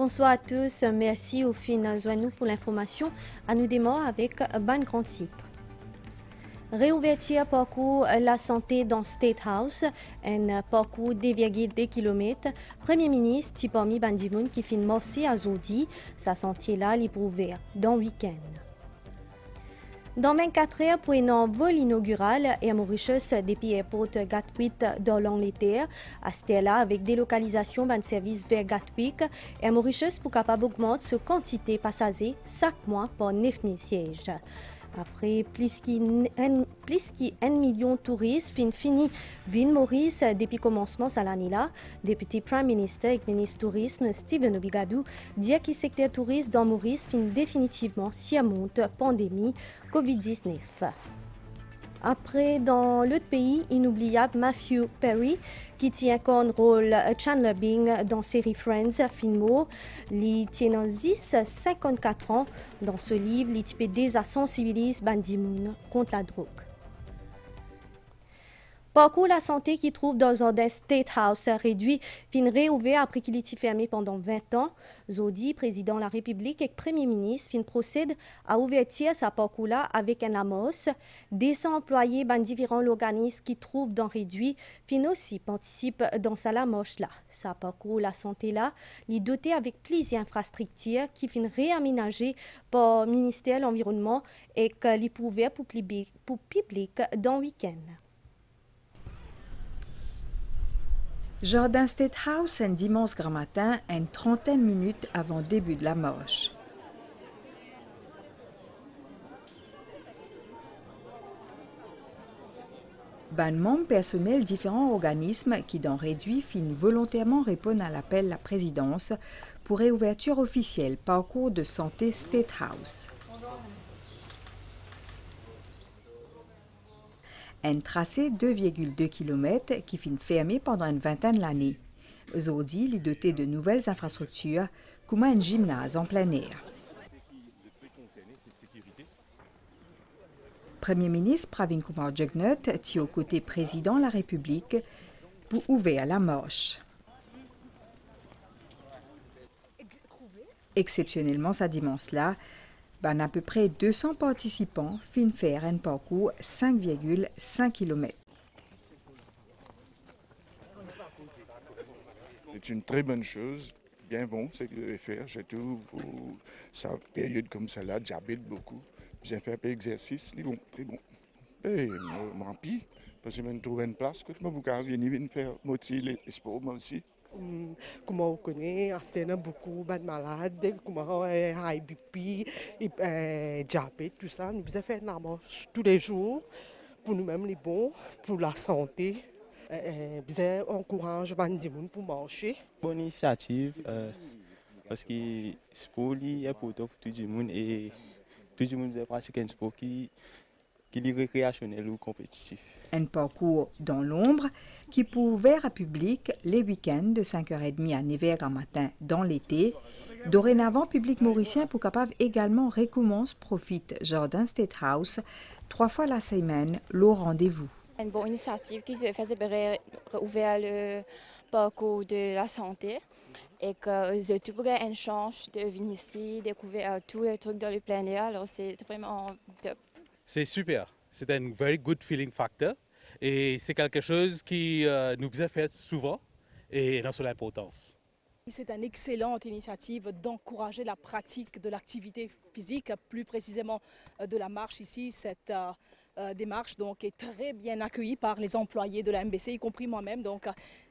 Bonsoir à tous, merci au fin Zoinou pour l'information. À nous démarrer avec ban grand titre. Réouverture parcours la santé dans State House, un parcours de 2,2 km. Premier ministre Tipami Bandimoun qui fin morsi à Zodi, sa santé là libre ouvert dans le week-end. Dans 24 heures pour un vol inaugural et à Mauritius depuis Airport Gatwick dans l'Angleterre, à Stella avec délocalisation d'un service vers Gatwick et à Mauritius pour capable augmenter sa quantité de passagers chaque mois par 9000 sièges. Après plus qu'un million de touristes fini Ville Maurice depuis le commencement de l'année là, député Prime Minister et ministre du Tourisme Stephen Obigadou dit que le secteur touriste dans Maurice finit définitivement si à monte pandémie COVID-19. Après, dans l'autre pays, inoubliable Matthew Perry, qui tient encore un rôle Chandler Bing dans la série Friends, Finmo, il tient 54 ans. Dans ce livre, il type des sensibilise Bandimoun contre la drogue. Parcours la santé qui trouve dans un State House réduit, fin réouvert après qu'il était fermé pendant 20 ans. Zodi, président de la République et Premier ministre, fin procède à ouvrir sa parcours là avec un amos. Des 100 employés dans différents organismes qui trouvent dans réduit, fin aussi participent dans sa lamoche là. Sa parcours la santé là, il doté avec plusieurs infrastructures qui fin réaménagées par le ministère de l'Environnement et qui est ouvert pour public dans le week-end. Jardin State House un dimanche grand matin, une trentaine de minutes avant début de la marche. Ben membres personnels différents organismes qui dans réduit fin volontairement répondent à l'appel de la présidence pour réouverture officielle parcours de santé State House. Un tracé 2,2 km qui finit fermé pendant une vingtaine d'années. Aujourd'hui, il est doté de nouvelles infrastructures, comme un gymnase en plein air. Premier ministre Pravin Kumar Jugnauth tient aux côtés président de la République pour ouvrir la marche. Exceptionnellement, ce dimanche-là, à peu près 200 participants finissent faire un parcours 5,5 km. C'est une très bonne chose, bien bon, c'est de le faire, surtout pour sa période comme ça là, diabète beaucoup. Bien faire un peu d'exercice, c'est bon, très bon. Et moi, pis, parce que je trouve une place, que je vais venir faire les sports, moi aussi. Comment on connaît, il y a beaucoup de malades, comment high BP, diabète, tout ça. Nous devons faire la marche tous les jours pour nous-mêmes les bons, pour la santé. Nous encourageons les gens pour marcher. Bonne initiative parce que le sport est important pour tout le monde et tout le monde pratique un sport qui est récréationnel ou compétitif. Un parcours dans l'ombre qui peut ouvert à public les week-ends de 5h30 à 9h en matin dans l'été. Dorénavant, public mauricien pour capable également recommence profite Jardin State House 3 fois la semaine, le rendez-vous. Une bonne initiative qui se fait ouvrir le parcours de la santé et que j'ai tout une chance de venir ici, découvrir tous les trucs dans le plein air. Alors c'est vraiment top. C'est super, c'est un very good feeling factor et c'est quelque chose qui nous a fait souvent et dans son importance. C'est une excellente initiative d'encourager la pratique de l'activité physique, plus précisément de la marche ici. Cette démarche donc, est très bien accueillie par les employés de la MBC, y compris moi-même. Donc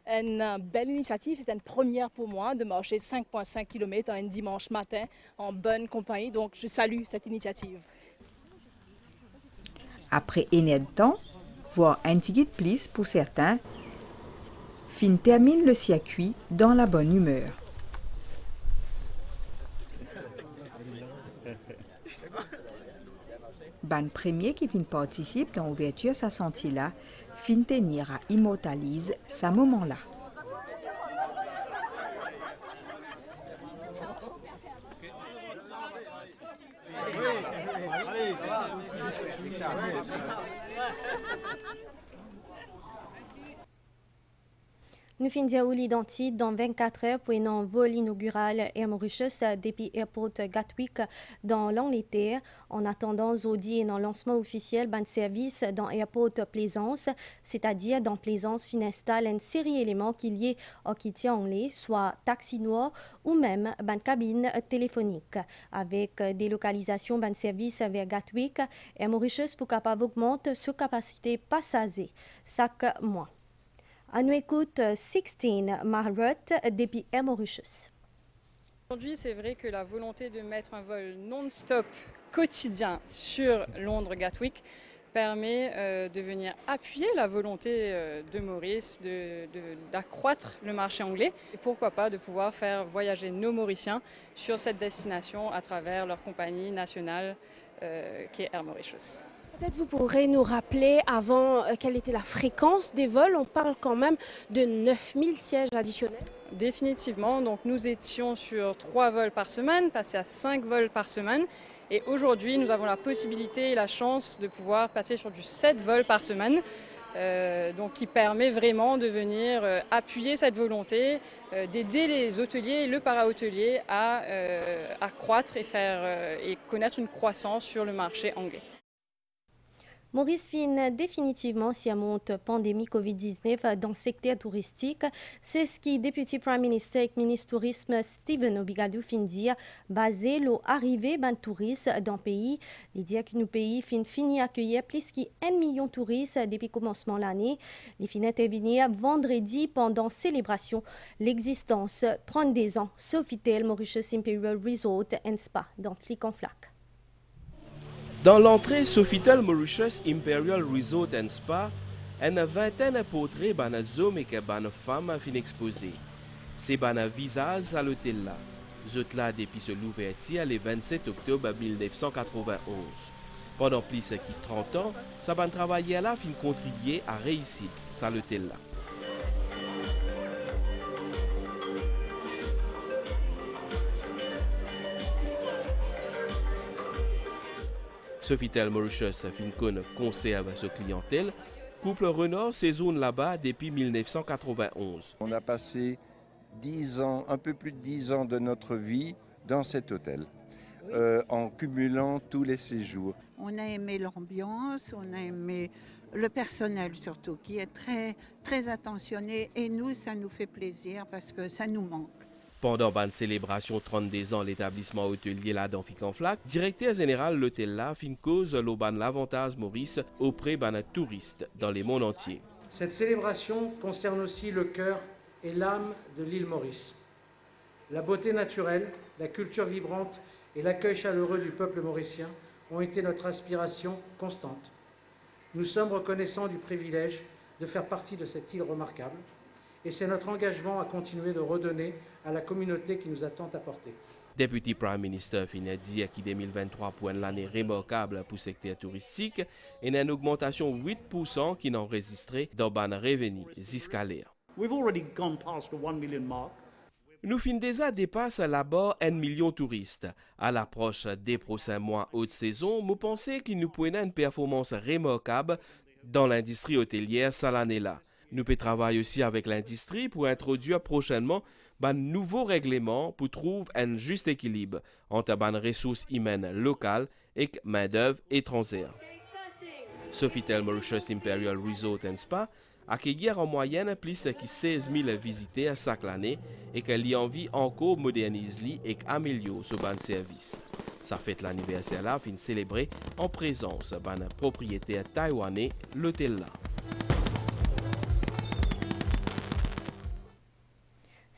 une belle initiative, c'est une première pour moi de marcher 5,5 km un dimanche matin en bonne compagnie. Donc je salue cette initiative. Après un de temps, voire un petit de plus pour certains, fin termine le circuit dans la bonne humeur. Ban premier qui fin participe dans l'ouverture sa sentier là, fin tenir à immortalise ce moment-là. Nous finissons l'identité dans 24 heures pour un vol inaugural Air Mauritius depuis Airport Gatwick dans l'Angleterre. En attendant, Zodi est un lancement officiel d'un service dans Airport Plaisance, c'est-à-dire dans Plaisance, Finestal, une série d'éléments qui lient au quitté anglais, soit taxi noir ou même une cabine téléphonique. Avec des localisations d'un service vers Gatwick, Air Mauritius pour capable augmenter sa capacité passager chaque mois. On nous écoute 16 Mahrut depuis Air Mauritius. Aujourd'hui, c'est vrai que la volonté de mettre un vol non-stop quotidien sur Londres-Gatwick permet de venir appuyer la volonté de Maurice d'accroître le marché anglais et pourquoi pas de pouvoir faire voyager nos Mauriciens sur cette destination à travers leur compagnie nationale qui est Air Mauritius. Peut-être vous pourrez nous rappeler avant quelle était la fréquence des vols. On parle quand même de 9000 sièges additionnels. Définitivement, donc nous étions sur 3 vols par semaine, passé à 5 vols par semaine. Et aujourd'hui, nous avons la possibilité et la chance de pouvoir passer sur du 7 vols par semaine. Donc qui permet vraiment de venir appuyer cette volonté, d'aider les hôteliers et le para-hôtelier à croître et connaître une croissance sur le marché anglais. Maurice fin définitivement si monte pandémie Covid-19 dans le secteur touristique. C'est ce qui député Prime Minister et ministre tourisme Stephen Obigadou fin dire basé l'arrivée d'un touristes dans le pays. Il dit que nos pays fini accueillir plus qu'1 million de touristes depuis le commencement de l'année. Les finettes venir vendredi pendant célébration l'existence 32 ans Sofitel Mauritius Imperial Resort and Spa dans Flic-en-Flac. Dans l'entrée Sofitel Mauritius Imperial Resort and Spa, une vingtaine de portraits des hommes et des femmes fin exposés. C'est un visage à l'hôtel là. Zot là depuis l'ouverture le 27 octobre 1991. Pendant plus de 30 ans, ça va travailler là fin contribuer à réussir à l'hôtel là. Sofitel Mauritius fin conserve sa clientèle. Couple Renault séjourne là-bas depuis 1991. On a passé 10 ans, un peu plus de 10 ans de notre vie dans cet hôtel, en cumulant tous les séjours. On a aimé l'ambiance, on a aimé le personnel surtout, qui est très, très attentionné. Et nous, ça nous fait plaisir parce que ça nous manque. Pendant une célébration 32 ans, l'établissement hôtelier là dans Flic-en-Flac, directeur général de l'hôtel là fin cause l'avantage Maurice auprès des touristes dans le monde entier. Cette célébration concerne aussi le cœur et l'âme de l'île Maurice. La beauté naturelle, la culture vibrante et l'accueil chaleureux du peuple mauricien ont été notre aspiration constante. Nous sommes reconnaissants du privilège de faire partie de cette île remarquable. Et c'est notre engagement à continuer de redonner à la communauté qui nous a tant apporté. Député Prime Minister finit dire que 2023 pour une année remarquable pour le secteur touristique et une augmentation de 8% qui n'a enregistré dans les revenus jusqu'à l'heure. Nous fin déjà dépasse là-bas 1 million de touristes. À l'approche des prochains mois haute saison, nous pensons qu'il nous pourrait une performance remarquable dans l'industrie hôtelière cette année-là. Nous pouvons travailler aussi avec l'industrie pour introduire prochainement un nouveau règlement pour trouver un juste équilibre entre les ressources humaines locales et main-d'œuvre étrangère. Sofitel Mauritius Imperial Resort and Spa accueille en moyenne plus de 16 000 visiteurs chaque année et qu'elle y envie encore moderniser et améliorer ce service. Sa fête l'anniversaire là fin célébré en présence d'un propriétaire taïwanais, l'hôtel là.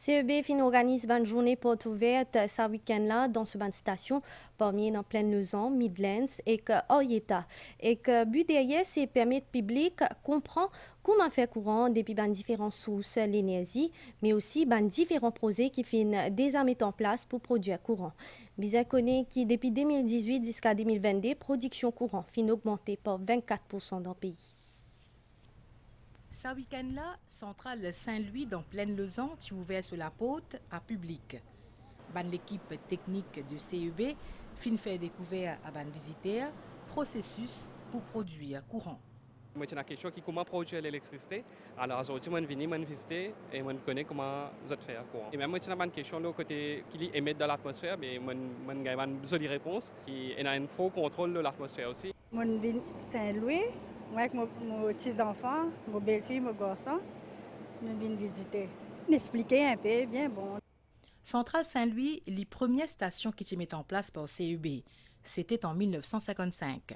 CEB fin organise une journée porte ouverte ce week-end-là dans ce bande station, parmi dans pleine Lausanne, Midlands et Orietta. Et que but derrière, c'est permettre au public comprendre comment faire courant depuis différentes sources l'énergie, mais aussi différents projets qui finissent déjà mettre en place pour produire courant. Bizarre connaît qui depuis 2018 jusqu'à 2022, production courant fin augmentée par 24% dans le pays. Ce week-end-là, Centrale Saint-Louis dans pleine Lausanne est ouvert sur la porte à public. L'équipe technique de CEB fin fait découvrir à ban visiteurs processus pour produire courant. Moi, c'est une question qui comment produire l'électricité. Alors, aujourd'hui, je viens visiter et je connais comment ça faire. Et même, c'est une question de côté qui émet dans l'atmosphère, mais je ai une jolie réponse qui a un faux contrôle de l'atmosphère aussi. Je viens Saint-Louis, avec mes petits-enfants, mes belles-filles, mes garçons. Nous venons visiter. M'expliquer un peu, bien bon. Centrale Saint-Louis, les premières stations qui se mettent en place par CEB, c'était en 1955.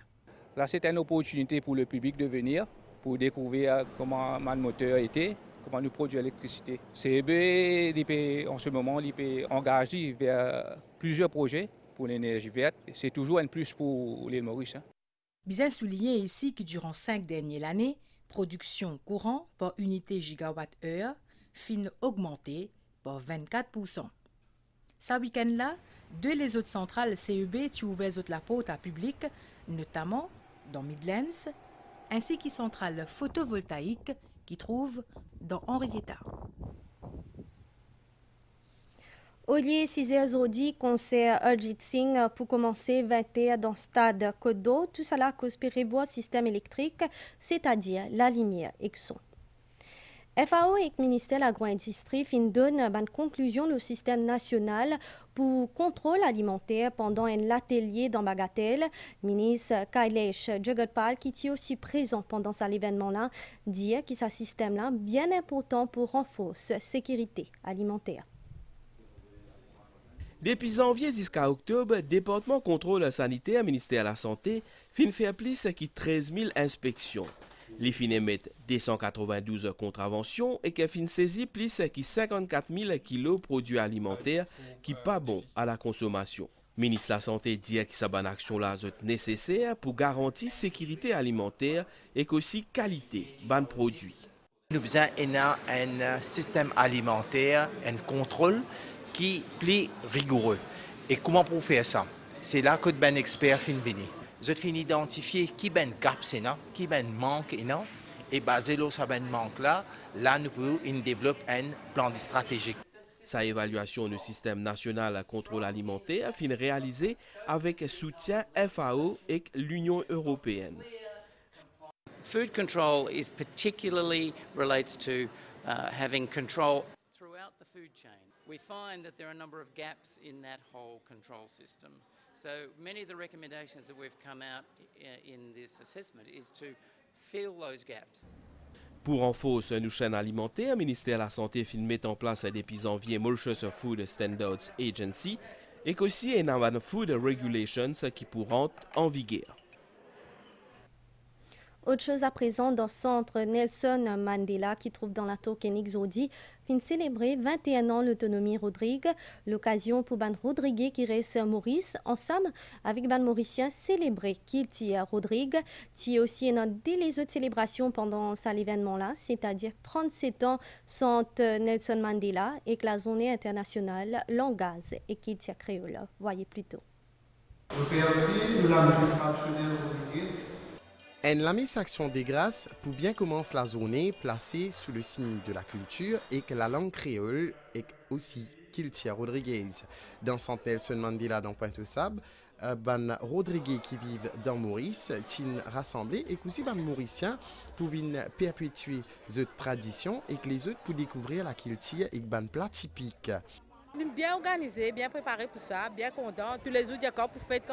Là, c'était une opportunité pour le public de venir, pour découvrir comment le moteur était, comment nous produire l'électricité. CEB, en ce moment, il est engagé vers plusieurs projets pour l'énergie verte. C'est toujours un plus pour l'île Maurice. Bien souligné ici que durant 5 dernières années, production courant par unité gigawatt-heure fin augmentée par 24%. Ce week-end-là, 2 les autres centrales CEB qui ouvrent la porte à public, notamment dans Midlands, ainsi que centrale photovoltaïque qui trouve dans Henrietta. Au lieu 6h aujourd'hui, concert Arjit Singh pour commencer 20h dans le stade Côte d'Eau. Tout cela cause prévoir système électrique, c'est-à-dire la lumière et le son. FAO et le ministère de l'Agro-Industrie donnent une conclusion du système national pour contrôle alimentaire pendant un atelier dans Bagatelle. Le ministre Kailesh Jagotpal, qui était aussi présent pendant cet événement-là, dit que ce système-là est bien important pour renforcer la sécurité alimentaire. Depuis janvier jusqu'à octobre, le département contrôle sanitaire, ministère de la Santé, fait plus que 13 000 inspections. Les fins émettent 292 contraventions et qui fin saisi plus que 54 000 kilos de produits alimentaires qui ne sont pas bons à la consommation. Le ministre de la Santé dit que cette bonne action là est nécessaire pour garantir la sécurité alimentaire et aussi la qualité des produits. Nous avons un système alimentaire, un contrôle qui est plus rigoureux. Et comment pour faire ça? C'est là que les experts finissent venir. Je finis identifier qui ben gap c'est là, qui ben manque et basé sur ce manque là, nous pouvons développer un plan stratégique. Sa évaluation du système national de contrôle alimentaire est réalisée avec le soutien FAO et l'Union européenne. Food control is particularly relates to having control throughout the food chain. We find that there are a number of gaps in that whole control system. So many of the recommendations that we've come out in this assessment is to fill those gaps. Pour renforcer nos chaînes alimentaires, le ministère de la Santé met en place depuis janvier Mauritius Food Standards Agency et aussi un Food Regulations qui pourront en vigueur. Autre chose à présent, dans le centre Nelson Mandela, qui trouve dans la tour Kenix Zodi, vient célébrer 21 ans l'autonomie Rodrigue. L'occasion pour Ban Rodrigue qui reste Maurice, ensemble avec Ban Mauricien, célébrer Kilti Rodrigue, qui est aussi une des autres célébrations pendant cet événement-là, c'est-à-dire 37 ans sans Nelson Mandela et que la journée internationale Langaz et Kilti créole. Voyez plutôt. En la mise action des grâces pour bien commencer la journée placée sous le signe de la culture et que la langue créole et aussi Kiltia Rodriguez. Dans Centre Nelson Mandela dans Pointe-aux-Sables, Ban Rodriguez qui vivent dans Maurice, tin rassemblés et aussi ban Mauriciens pour perpétuer cette tradition et que les autres pour découvrir la Kiltia et ban plat typique. Bien organisé, bien préparé pour ça, bien content. Tous les jours, il y a quand pour fête.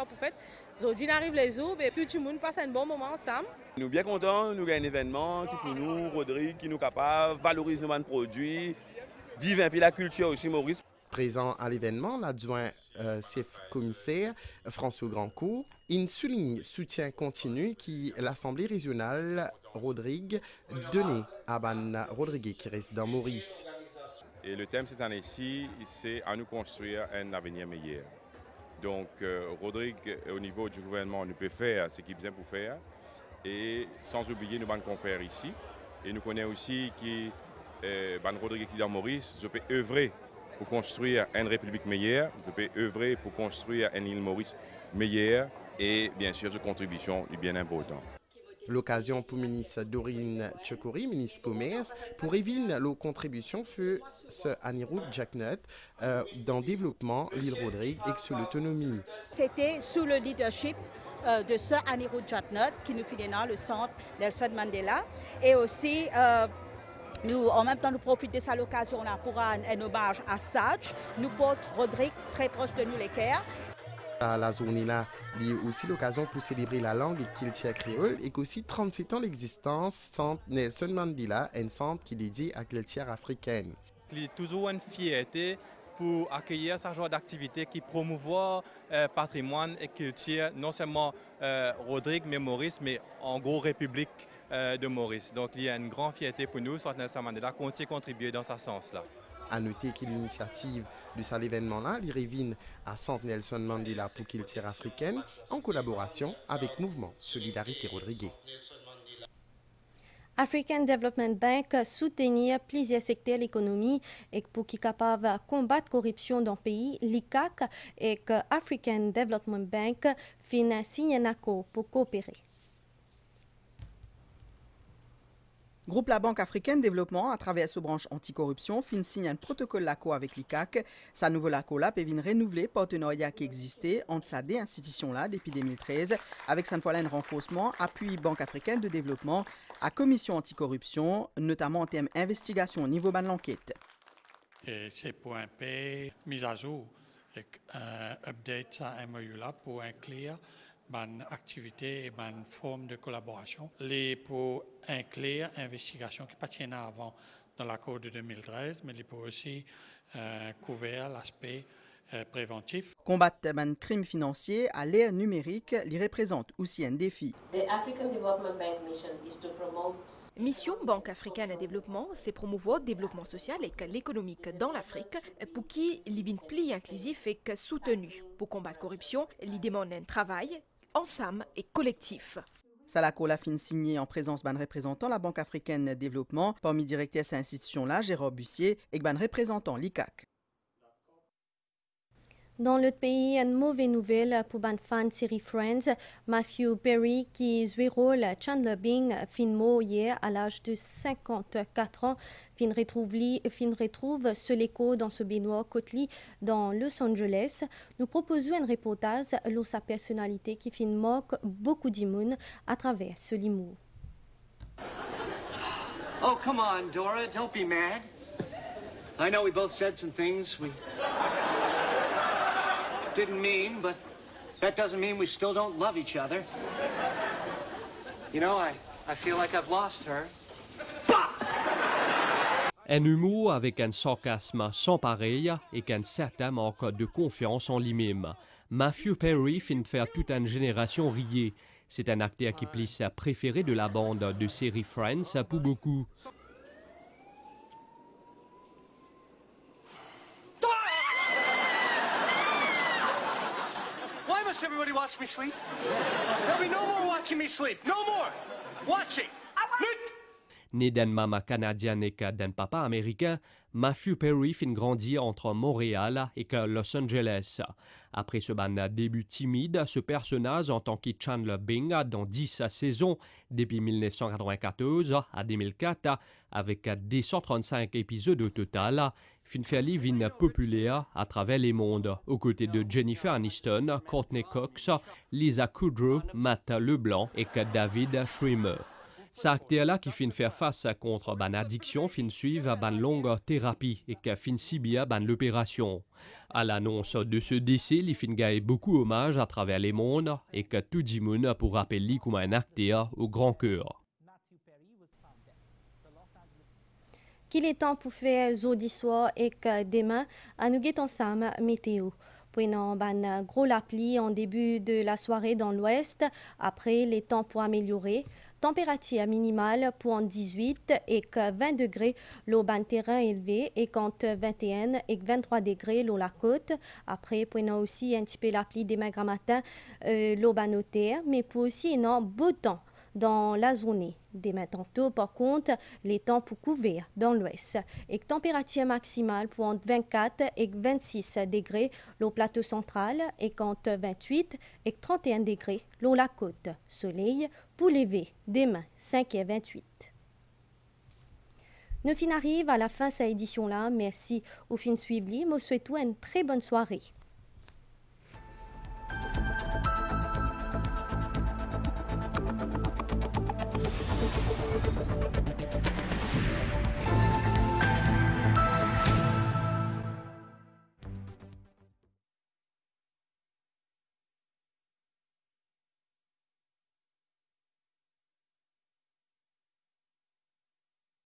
Aujourd'hui, on arrive les jours et tout le monde passe un bon moment ensemble. Nous sommes bien contents, nous avons un événement qui pour nous, Rodrigue, qui nous capable, valorise nos produits, vive un peu la culture aussi, Maurice. Présent à l'événement, l'adjoint chef commissaire François Grandcourt, il souligne soutien continu qui l'Assemblée régionale Rodrigue donnait à Ban Rodrigue qui reste dans Maurice. Et le thème cette année-ci, c'est à nous construire un avenir meilleur. Donc, Rodrigue, au niveau du gouvernement, nous peut faire ce qu'il vient pour faire. Et sans oublier nos banques qu'on fait ici. Et nous connaissons aussi que Ban Rodrigue qui est dans Maurice, je peux œuvrer pour construire une République meilleure. Je peux œuvrer pour construire une île Maurice meilleure. Et bien sûr, cette contribution est bien importante. L'occasion pour le ministre Dorine Tchekori, ministre Commerce, pour révéler la contribution fut ce Anirudh Jacknut dans le développement de l'île Rodrigue et sur l'autonomie. C'était sous le leadership de Sir Anirudh Jatnat qui nous fait dans le centre Nelson Mandela. Et aussi, nous, en même temps, nous profitons de cette occasion-là pour un hommage à Saj, nous porte Rodrigue, très proche de nous, les Caire. La journée-là, il y a aussi l'occasion pour célébrer la langue et culture créole et qu'aussi 37 ans d'existence, centre Nelson Mandela, un centre qui est dédié à la culture africaine. Il y a toujours une fierté pour accueillir ce genre d'activité qui promouvoit patrimoine et culture, non seulement Rodrigue, mais Maurice, mais en gros République de Maurice. Donc il y a une grande fierté pour nous, centre Nelson Mandela, continue de contribuer dans ce sens-là. À noter que l'initiative de cet événement-là, il revient à Centre Nelson Mandela pour culture africaine en collaboration avec Mouvement Solidarité Rodrigue. African Development Bank soutenir plusieurs secteurs de l'économie et pour qui capable combattre corruption dans le pays, l'ICAC et que African Development Bank finance un accord pour coopérer. Groupe La Banque Africaine Développement, à travers sa branche anticorruption, signe un protocole l'accord avec l'ICAC. Sa nouvelle accord là peut venir renouveler le partenariat qui existait entre ces deux institutions-là depuis 2013, avec cette fois-là un renforcement, appui Banque Africaine de Développement à Commission anticorruption, notamment en termes d'investigation au niveau de l'enquête. C'est pour un pays mis à jour, et update ça MOU là pour inclure une activité et une forme de collaboration. Pour inclure investigation qui pas avant dans l'accord de 2013, mais pour aussi couvrir l'aspect préventif. Combattre un crime financier à l'ère numérique, il représente aussi un défi. Mission Banque africaine de développement, c'est promouvoir le développement social et l'économique dans l'Afrique pour qui l'IBIN pli inclusif et soutenu. Pour combattre la corruption, il demande un travail ensemble et collectif. Salako l'a fin signé en présence d'un représentant la Banque africaine de développement, parmi directeurs de cette institution-là, Jérôme Bussier, et d'un représentant l'ICAC. Dans l'autre pays, une mauvaise nouvelle pour les fans de série Friends. Matthew Perry, qui jouait le rôle Chandler Bing, fin mort hier à l'âge de 54 ans, fin retrouve ce l'écho dans ce baignoire Cotley dans Los Angeles. Nous proposons un reportage sur sa personnalité qui fin moque beaucoup d'immunes à travers ce l'humour. Oh, come on, Dora, don't be mad. I know we both said some things we didn't mean, but that doesn't mean we still don't love each other. You know, I feel like I've lost her. Un humour avec un sarcasme sans pareil et qu'un certain manque de confiance en lui-même. Matthew Perry finit de faire toute une génération rire. C'est un acteur qui plie sa préférée de la bande de série Friends pour beaucoup. Why must everybody watch me sleep? There'll be no more watching me sleep. No more watching. Né d'une maman canadienne et d'un papa américain, Matthew Perry finit grandir entre Montréal et Los Angeles. Après ce début timide, ce personnage en tant que Chandler Bing dans 10 saisons depuis 1994 à 2004, avec 235 épisodes au total, fin fait vin populaire à travers les mondes, aux côtés de Jennifer Aniston, Courtney Cox, Lisa Kudrow, Matt LeBlanc et David Schwimmer. Cet acteur-là qui fin faire face contre ban addiction fin suivre ban longue thérapie et qui fin subir ban l'opération. À l'annonce de ce décès, il fin gagne beaucoup hommage à travers les mondes et que tout le monde pour rappeler comme un acteur au grand cœur. Qu'il est temps pour faire jeudi soir et que demain, à nous guetter ensemble météo. Puis on ban gros la pluie en début de la soirée dans l'ouest. Après, les temps pour améliorer. Température minimale pour 18 et 20 degrés l'eau ban terrain élevé et quand 21 et 23 degrés l'eau la côte. Après, pour nous aussi un petit peu la pluie demain grand matin l'eau ban au terre, mais pour aussi un beau temps dans la journée. Demain tantôt, par contre, les temps pour couvrir dans l'ouest. Et température maximale pour entre 24 et 26 degrés l'eau plateau central et quand 28 et 31 degrés l'eau la côte. Soleil pour lever demain 5 et 28. Nous fin arrive à la fin de cette édition-là. Merci au fin suivi. Moi souhaite une très bonne soirée.